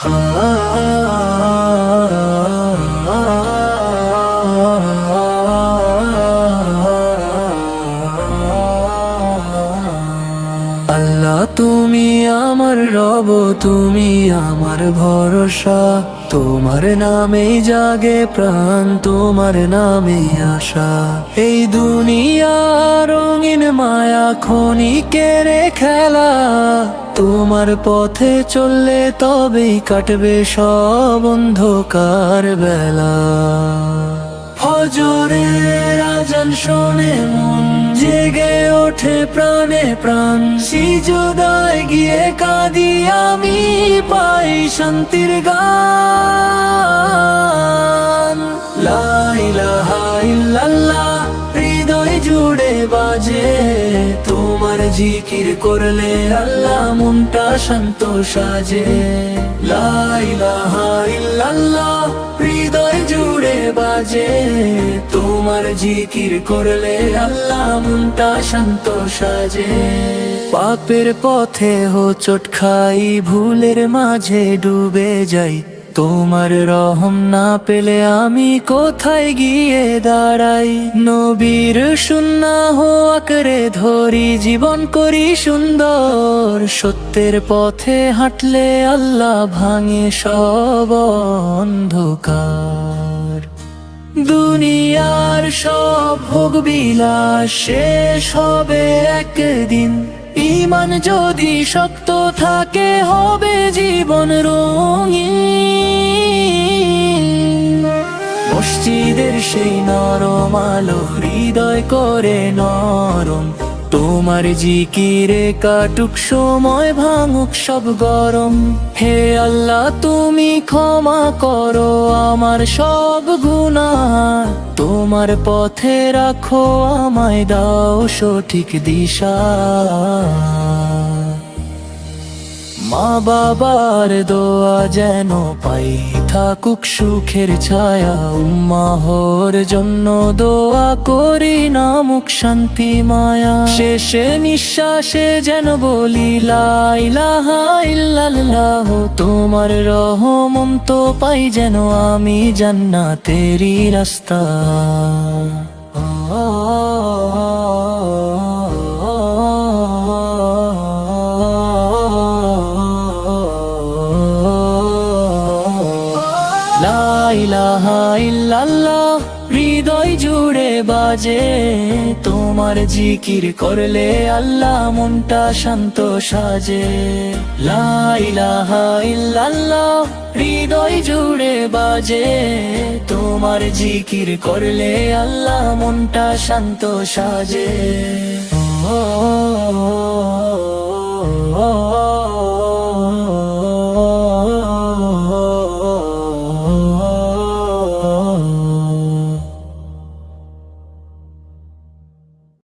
আল্লাহ তুমি আমার রব, তুমি আমার ভরসা, তোমার নামে জাগে প্রাণ, তোমার নামে আশা। এই দুনিয়া রঙিন মায়া ক্ষণিকের খেলা, তোমার পথে চললে তবেই কাটবে সব অন্ধকার বেলা। ফজরের আজান শোনে মন জেগে ওঠে প্রাণে প্রাণ, সিজদায় গিয়ে কাঁদি আমি পাই শান্তির গান। লা ইলাহা ইল্লাল্লাহ হৃদয় জুড়ে বাজে, তোমার জিকির করলে আল্লাহ মনটা শান্ত সাজে। লা ইলাহা ইল্লাল্লাহ হৃদয় জুড়ে বাজে, তোমার জিকির করলে আল্লাহ মনটা শান্ত সাজে। পাপের পথে হোঁচট খাই, ভুলের মাঝে ডুবে যাই, তোমার রহম না পেলে আমি কোথায় গিয়ে দাঁড়াই। নবীর সুন্নাহ আঁকড়ে ধরি, জীবন করি সুন্দর, সত্যের পথে হাঁটলে আল্লাহ ভাঙে সব অন্ধকার। দুনিয়ার সব ভোগ বিলাস শেষ হবে একদিন, ঈমান যদি শক্ত থাকে হবে জীবন রঙিন। মসজিদের সেই নরম আলো হৃদয় করে নরম, তোমার জিকিরে কাটুক সময় ভাঙুক সব গরম। হে আল্লাহ তুমি ক্ষমা করো আমার সব গুনাহ, তোমার পথে রাখো আমায়, দাও সঠিক দিশা। মা বাবার দোয়া যেন পাই, থাকুক সুখের ছায়া, উম্মাহর জন্য দোয়া করি নামুক শান্তি মায়া। শেষে নিঃশ্বাসে যেন বলি লা ইলাহা ইল্লাল্লাহ, তোমার রহম তো পাই যেন আমি জান্নাতেরই রাস্তা। লা ইলাহা ইল্লাল্লাহ হৃদয় জুড়ে বাজে, তোমার জিকির করলে আল্লাহ মনটা শান্ত সাজে। লা ইলাহা ইল্লাল্লাহ হৃদয় জুড়ে বাজে, তোমার জিকির করলে আল্লাহ মনটা শান্ত সাজে। ও